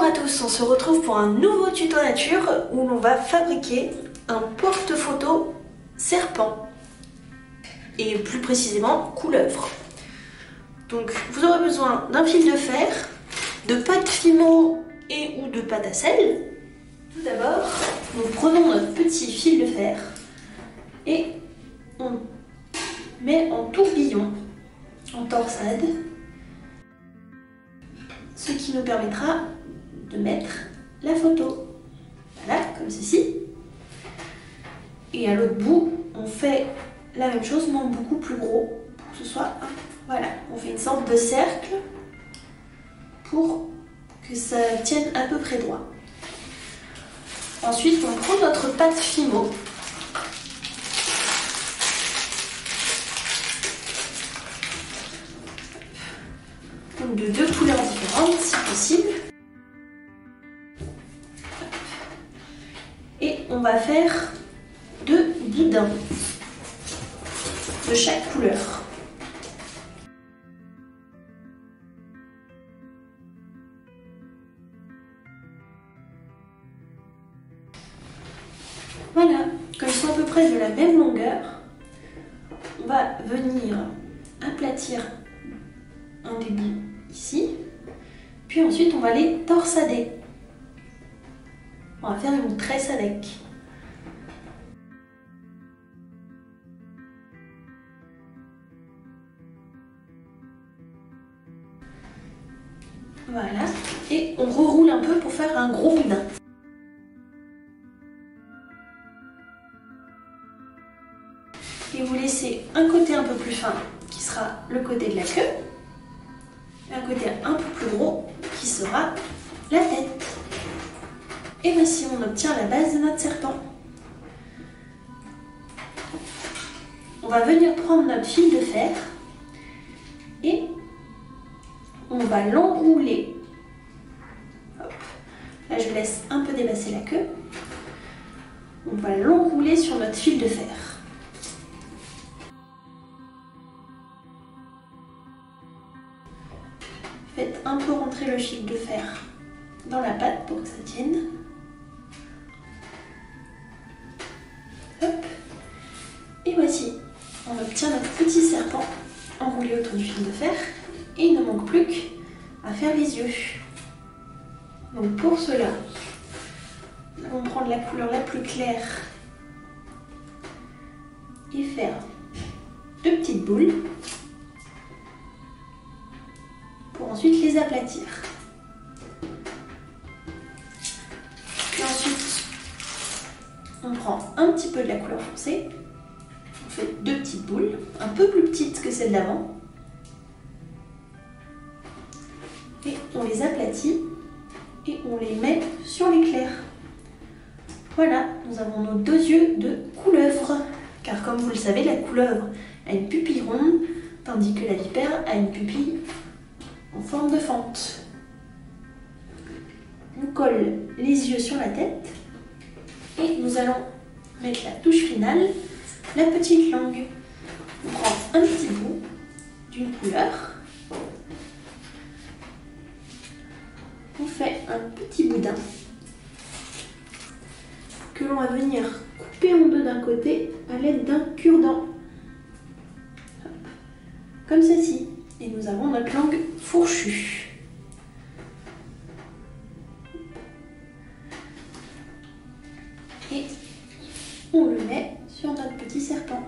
à tous, on se retrouve pour un nouveau tuto nature où l'on va fabriquer un porte-photo serpent et plus précisément couleuvre. Donc vous aurez besoin d'un fil de fer, de pâte Fimo et ou de pâte à sel. Tout d'abord, nous prenons notre petit fil de fer et on met en tourbillon, en torsade, ce qui nous permettra de mettre la photo. Voilà, comme ceci. Et à l'autre bout, on fait la même chose, mais en beaucoup plus gros, pour que ce soit... Voilà, on fait une sorte de cercle pour que ça tienne à peu près droit. Ensuite, on prend notre pâte Fimo. Donc de deux couleurs différentes, si possible. Et on va faire 2 boudins de chaque couleur. Voilà, comme ils sont à peu près de la même longueur, on va venir aplatir un des bouts ici, puis ensuite on va les torsader. On va faire une tresse avec. Voilà, et on reroule un peu pour faire un gros boudin. Et vous laissez un côté un peu plus fin qui sera le côté de la queue, et un côté un peu plus gros qui sera la tête. Et voici, on obtient la base de notre serpent. On va venir prendre notre fil de fer et on va l'enrouler. Là, je laisse un peu dépasser la queue. On va l'enrouler sur notre fil de fer. Faites un peu rentrer le fil de fer dans la pâte pour que ça tienne. Hop. Et voici, on obtient notre petit serpent enroulé autour du fil de fer. Et il ne manque plus qu'à faire les yeux. Donc pour cela, nous allons prendre la couleur la plus claire et faire 2 petites boules pour ensuite les aplatir. Et ensuite, on prend un petit peu de la couleur foncée, on fait 2 petites boules, un peu plus petites que celles d'avant, et on les aplatit et on les met sur l'éclair. Voilà, nous avons nos 2 yeux de couleuvre, car comme vous le savez, la couleuvre a une pupille ronde, tandis que la vipère a une pupille en forme de fente. On colle les yeux sur la tête et nous allons mettre la touche finale, la petite langue. On prend un petit bout d'une couleur, on fait un petit boudin que l'on va venir couper en deux d'un côté à l'aide d'un cure-dent, comme ceci. Et nous avons notre langue fourchue. Et on le met sur notre petit serpent.